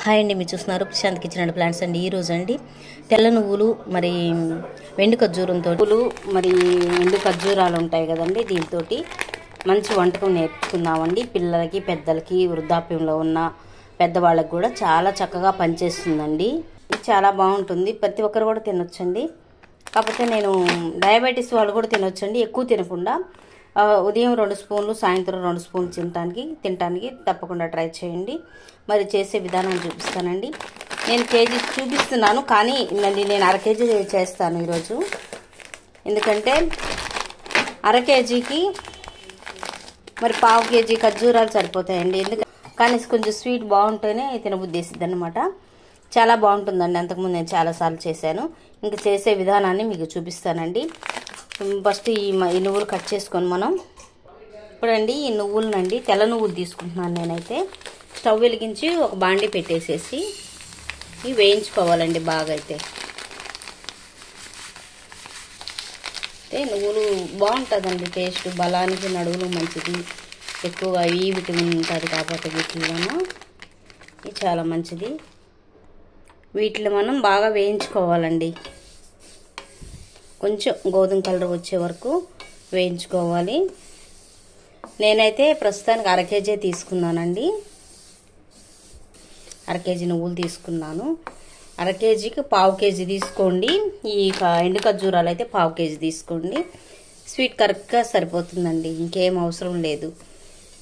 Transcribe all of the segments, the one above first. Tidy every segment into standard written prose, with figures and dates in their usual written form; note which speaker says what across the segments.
Speaker 1: Hi అండి, మీరు చూస్తున్నారు ప్రశాంత్ కిచెన్ అండ్ ప్లాంట్స్ అండి. ఈ రోజు అండి తెల్ల నువ్వులు మరి వెండి ఖర్జూరంతో మరి ఎండు ఖర్జూరాలు ఉంటాయి కదండి, దీంతో మంచి వంటకం నేర్చుకుందామండి. పిల్లలకి, పెద్దలకి, వృద్ధాప్యంలో ఉన్న పెద్దవాళ్ళకి కూడా చాలా చక్కగా పనిచేస్తుందండి. ఇది చాలా బాగుంటుంది, ప్రతి ఒక్కరు కూడా తినొచ్చండి. కాకపోతే నేను డయాబెటీస్ వాళ్ళు కూడా తినొచ్చండి, ఎక్కువ తినకుండా. ఉదయం 2 స్పూన్లు, సాయంత్రం 2 స్పూన్లు తినటానికి తప్పకుండా ట్రై చేయండి. మరి చేసే విధానం చూపిస్తానండి. నేను కేజీ చూపిస్తున్నాను, కానీ నేను అర కేజీ చేస్తాను ఈరోజు. ఎందుకంటే అర కేజీకి మరి పావు కేజీ ఖర్జూరాలు సరిపోతాయండి. కానీ కొంచెం స్వీట్ బాగుంటేనే తినబుద్దేసిద్ది అనమాట. చాలా బాగుంటుందండి. అంతకుముందు నేను చాలాసార్లు చేశాను. ఇంకా చేసే విధానాన్ని మీకు చూపిస్తానండి. ఫస్ట్ ఈ నువ్వులు కట్ చేసుకొని మనం ఇప్పుడండి ఈ నువ్వులనండి, తెల్ల నువ్వులు తీసుకుంటున్నాను నేనైతే. స్టవ్ వెలిగించి ఒక బాండి పెట్టేసేసి ఇవి వేయించుకోవాలండి బాగా. అయితే నువ్వులు బాగుంటుందండి టేస్ట్, బలానికి, నడువులు మంచిది. ఎక్కువగా ఈ విటమిన్ ఉంటుంది కాబట్టి వీటిలోనూ ఇది చాలా మంచిది. వీటిని మనం బాగా వేయించుకోవాలండి. కొంచెం గోధుమ కలర్ వచ్చే వరకు వేయించుకోవాలి. నేనైతే ప్రస్తుతానికి అర కేజీ తీసుకున్నానండి. అర కేజీ నువ్వులు తీసుకున్నాను. అర కేజీకి పావు కేజీ తీసుకోండి. ఈ ఎండు ఖర్జూరాలు అయితే పావు కేజీ తీసుకోండి. స్వీట్ కరెక్ట్గా సరిపోతుందండి, ఇంకేం అవసరం లేదు.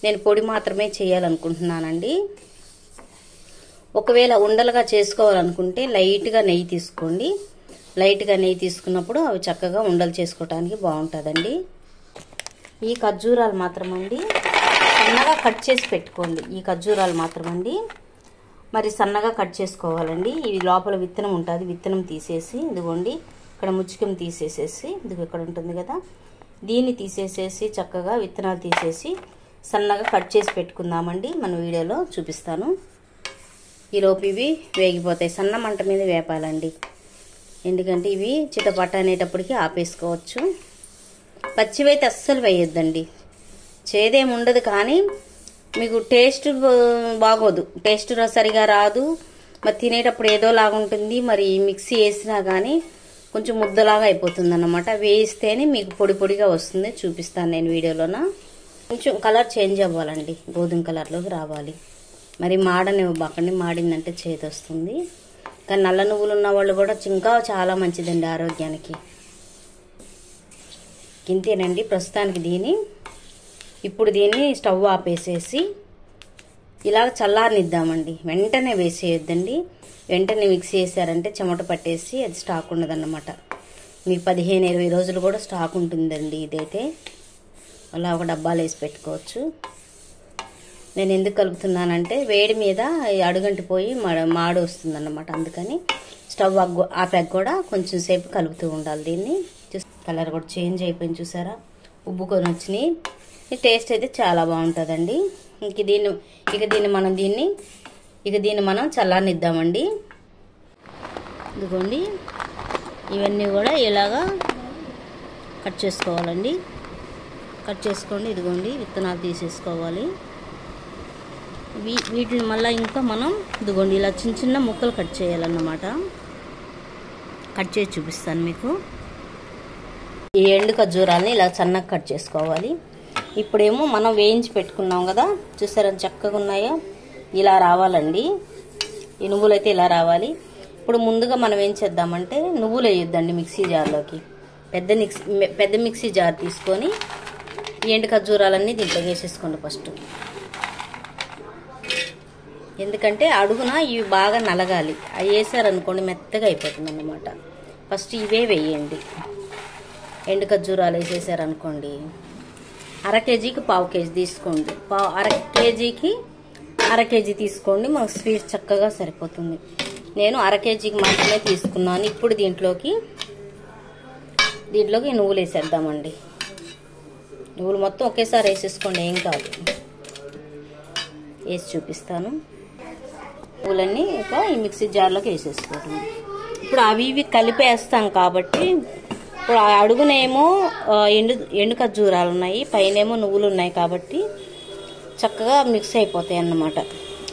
Speaker 1: నేను పొడి మాత్రమే చేయాలనుకుంటున్నానండి. ఒకవేళ ఉండలుగా చేసుకోవాలనుకుంటే లైట్గా నెయ్యి తీసుకోండి. లైట్గా నెయ్యి తీసుకున్నప్పుడు అవి చక్కగా ఉండలు చేసుకోవడానికి బాగుంటుందండి. ఈ ఖర్జూరాలు మాత్రమండి సన్నగా కట్ చేసి పెట్టుకోండి. ఈ ఖర్జూరాలు మాత్రమండి మరి సన్నగా కట్ చేసుకోవాలండి. ఇవి లోపల విత్తనం ఉంటుంది, విత్తనం తీసేసి ఇదిగోండి ఇక్కడ ముచ్చికం తీసేసేసి, ఇదిగో ఇక్కడ ఉంటుంది కదా, దీన్ని తీసేసేసి చక్కగా విత్తనాలు తీసేసి సన్నగా కట్ చేసి పెట్టుకుందామండి. మన వీడియోలో చూపిస్తాను. ఈలోపు ఇవి వేగిపోతాయి. సన్న మంట మీద వేపాలండి, ఎందుకంటే ఇవి చిటపట అనేటప్పటికి ఆపేసుకోవచ్చు. పచ్చివైతే అస్సలు వేయొద్దండి, చేదేమి ఉండదు, కానీ మీకు టేస్ట్ బాగోదు, టేస్ట్ సరిగా రాదు. మరి తినేటప్పుడు ఏదోలాగా ఉంటుంది. మరి మిక్సీ వేసినా కానీ కొంచెం ముద్దలాగా అయిపోతుంది అన్నమాట. వేయిస్తేనే మీకు పొడి పొడిగా వస్తుంది. చూపిస్తాను నేను వీడియోలోన. కొంచెం కలర్ చేంజ్ అవ్వాలండి, గోధుమ కలర్లోకి రావాలి. మరి మాడనివ్వకండి, మాడిందంటే చేదు వస్తుంది. కానీ నల్ల నువ్వులు ఉన్న వాళ్ళు కూడా ఇంకా చాలా మంచిదండి ఆరోగ్యానికి. ఇంతేనండి ప్రస్తుతానికి ఇప్పుడు దీన్ని స్టవ్ ఆపేసేసి ఇలా చల్లారనిద్దామండి. వెంటనే వేసేయొద్దండి. వెంటనే మిక్సీ వేసారంటే చెమట పట్టేసి అది స్టాక్ ఉండదన్నమాట. మీకు 15-20 రోజులు కూడా స్టాక్ ఉంటుందండి. ఇదైతే అలా ఒక డబ్బాలు వేసి పెట్టుకోవచ్చు. నేను ఎందుకు కలుపుతున్నానంటే వేడి మీద అడుగంటిపోయి మాడు వస్తుంది అన్నమాట. అందుకని స్టవ్ ఆపాక కూడా కొంచెం సేపు కలుపుతూ ఉండాలి దీన్ని. కలర్ కూడా చేంజ్ అయిపోయింది, చూసారా, ఉబ్బుకొని వచ్చినాయి. టేస్ట్ అయితే చాలా బాగుంటుందండి. దీన్ని మనం చల్లారనిద్దామండి. ఇదిగోండి ఇవన్నీ కూడా ఇలాగా కట్ చేసుకోవాలండి. కట్ చేసుకోండి. ఇదిగోండి విత్తనాలు తీసేసుకోవాలి. వీటిని మళ్ళీ ఇంకా మనం ఇదిగోండి ఇలా చిన్న చిన్న ముక్కలు కట్ చేయాలన్నమాట. కట్ చేసి చూపిస్తాను మీకు. ఈ ఎండు ఖర్జూరాలని ఇలా సన్నగా కట్ చేసుకోవాలి. ఇప్పుడేమో మనం వేయించి పెట్టుకున్నాం కదా, చూసారా చక్కగా ఉన్నాయో, ఇలా రావాలండి. ఈ నువ్వులు అయితే ఇలా రావాలి. ఇప్పుడు ముందుగా మనం ఏం చేద్దామంటే నువ్వులు వేయొద్దండి మిక్సీ జార్లోకి. పెద్ద మిక్సీ జార్ తీసుకొని ఈ ఎండు ఖర్జూరాలన్నీ దీంట్లో వేసేసుకోండి ఫస్ట్. ఎందుకంటే అడుగున ఇవి బాగా నలగాలి. అవి వేసారనుకోండి మెత్తగా అయిపోతుంది అన్నమాట. ఫస్ట్ ఇవే వేయండి. ఎండు ఖర్జూరాలు వేసేసారనుకోండి, అర కేజీకి పావు కేజీ తీసుకోండి. అర కేజీకి అర కేజీ తీసుకోండి, మాకు స్వీట్ చక్కగా సరిపోతుంది. నేను అర కేజీకి మాత్రమే తీసుకున్నాను. ఇప్పుడు దీంట్లోకి నువ్వులు వేసేద్దామండి. నువ్వులు మొత్తం ఒకేసారి వేసేసుకోండి, ఏం కాదు. వేసి చూపిస్తాను. పువ్వులన్నీ ఇంకా ఈ మిక్సీ జార్లోకి వేసేసుకోవడం. ఇప్పుడు అవి ఇవి కలిపేస్తాం కాబట్టి ఇప్పుడు అడుగునేమో ఎండు ఖర్జూరాలు ఉన్నాయి, పైనేమో నువ్వులు ఉన్నాయి కాబట్టి చక్కగా మిక్స్ అయిపోతాయి అన్నమాట.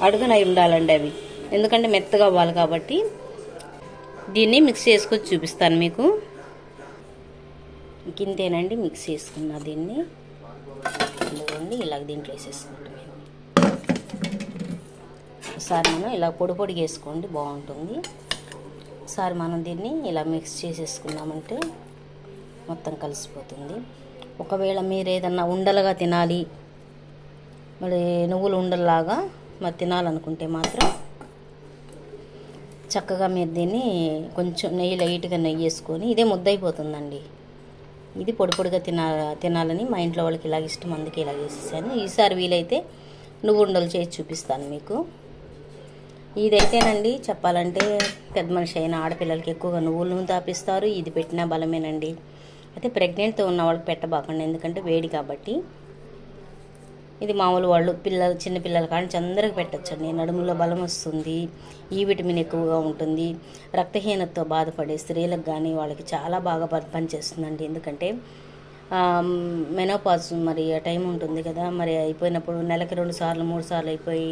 Speaker 1: అడుగున ఉండాలండి అవి, ఎందుకంటే మెత్తగా అవ్వాలి కాబట్టి. దీన్ని మిక్స్ చేసుకొని చూపిస్తాను మీకు. ఇంతేనండి, మిక్స్ చేసుకున్నా దీన్ని. ఇదిగోండి ఇలాగ దీంట్లో వేసేసుకుంటాం. ఒకసారి మనం ఇలా పొడి పొడిగా వేసుకోండి, బాగుంటుంది. ఒకసారి మనం దీన్ని ఇలా మిక్స్ చేసేసుకున్నామంటే మొత్తం కలిసిపోతుంది. ఒకవేళ మీరు ఏదన్నా ఉండలుగా తినాలి, మరి నువ్వులు ఉండల్లాగా మరి తినాలనుకుంటే మాత్రం చక్కగా మీరు దీన్ని కొంచెం నెయ్యి, లైట్గా నెయ్యి వేసుకొని, ఇదే ముద్దయిపోతుందండి. ఇది పొడి పొడిగా తినాలని మా ఇంట్లో వాళ్ళకి ఇలాగ ఇష్టం, అందుకే ఇలాగ వేసేసాను. ఈసారి వీలైతే నువ్వు ఉండలు చేసి చూపిస్తాను మీకు. ఇదైతేనండి చెప్పాలంటే పెద్ద మనిషి అయిన ఆడపిల్లలకి ఎక్కువగా నువ్వుల నూనె తాపిస్తారు. ఇది పెట్టినా బలమేనండి. అయితే ప్రెగ్నెంట్తో ఉన్న వాళ్ళకి పెట్టబాకండి, ఎందుకంటే వేడి కాబట్టి. ఇది మామూలు వాళ్ళు చిన్న పిల్లల కానీ అందరికి పెట్టచ్చండి. నడుములో బలం వస్తుంది, ఈ విటమిన్ ఎక్కువగా ఉంటుంది. రక్తహీనతతో బాధపడే స్త్రీలకు కానీ వాళ్ళకి చాలా బాగా పనిచేస్తుందండి. ఎందుకంటే మెనోపాజ్ మరి ఆ టైం ఉంటుంది కదా, మరి అయిపోయినప్పుడు నెలకి 2 సార్లు 3 సార్లు అయిపోయి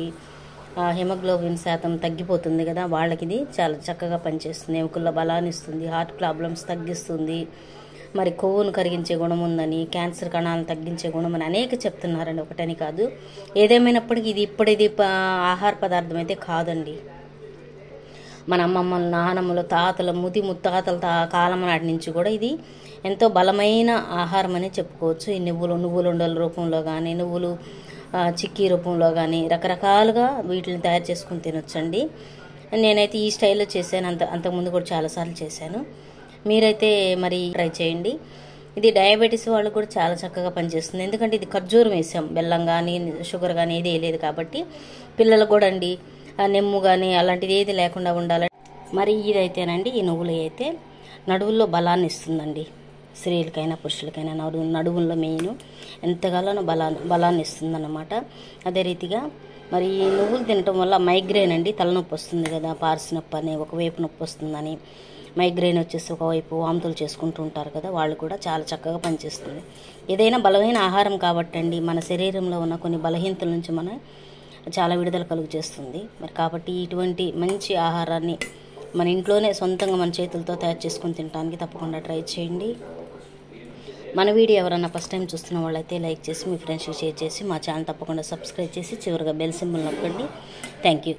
Speaker 1: హిమోగ్లోబిన్ శాతం తగ్గిపోతుంది కదా, వాళ్ళకి ఇది చాలా చక్కగా పనిచేస్తుంది. ఎముకల్లో బలాన్ని ఇస్తుంది, హార్ట్ ప్రాబ్లమ్స్ తగ్గిస్తుంది, మరి కొవ్వును కరిగించే గుణం ఉందని, క్యాన్సర్ కణాలను తగ్గించే గుణం అని అనేక చెప్తున్నారండి, ఒకటని కాదు. ఏదేమైనప్పటికీ ఇది ఇప్పుడేది ఆహార పదార్థం అయితే కాదండి. మన అమ్మమ్మలు, నానమ్మలు, తాతలు, ముత్తాతల కాలం నాటి నుంచి కూడా ఇది ఎంతో బలమైన ఆహారం అని చెప్పుకోవచ్చు. ఈ నువ్వులుండల రూపంలో కానీ, నువ్వులు చిక్కీ రూపంలో కానీ రకరకాలుగా వీటిని తయారు చేసుకుని తినొచ్చండి. నేనైతే ఈ స్టైల్లో చేశాను, అంతకుముందు కూడా చాలాసార్లు చేశాను. మీరైతే మరి ట్రై చేయండి. ఇది డయాబెటీస్ వాళ్ళు కూడా చాలా చక్కగా పనిచేస్తుంది, ఎందుకంటే ఇది ఖర్జూరం వేసాం, బెల్లం కానీ షుగర్ కానీ ఏది వేయలేదు కాబట్టి. పిల్లలకు కూడా అండి నెమ్ము కానీ అలాంటిది ఏది లేకుండా ఉండాలి. మరి ఇదైతేనండి, ఈ నువ్వులు అయితే నడువుల్లో బలాన్ని ఇస్తుందండి. స్త్రీలకైనా పురుషులకైనా నడువుల్లో మెయిన్ ఎంతగానో బలాన్ని ఇస్తుందన్నమాట. అదే రీతిగా మరి ఈ నువ్వులు తినటం వల్ల మైగ్రేన్ అండి, తలనొప్పి వస్తుంది కదా, పార్సి నొప్పి అని, ఒకవైపు నొప్పి వస్తుందని, మైగ్రేన్ వచ్చేసి ఒకవైపు వాంతులు చేసుకుంటూ ఉంటారు కదా, వాళ్ళు కూడా చాలా చక్కగా పనిచేస్తుంది. ఏదైనా బలమైన ఆహారం కాబట్టి అండి, మన శరీరంలో ఉన్న కొన్ని బలహీనతల నుంచి మనం చాలా విడుదల కలుగు చేస్తుంది. మరి కాబట్టి ఇటువంటి మంచి ఆహారాన్ని మన ఇంట్లోనే సొంతంగా మన చేతులతో తయారు చేసుకుని తినడానికి తప్పకుండా ట్రై చేయండి. మన వీడియో ఎవరైనా ఫస్ట్ టైం చూస్తున్న వాళ్ళైతే లైక్ చేసి మీ ఫ్రెండ్స్కి షేర్ చేసి మా ఛానల్ తప్పకుండా సబ్స్క్రైబ్ చేసి చివరిగా బెల్ సింబల్ నొక్కండి. Thank you.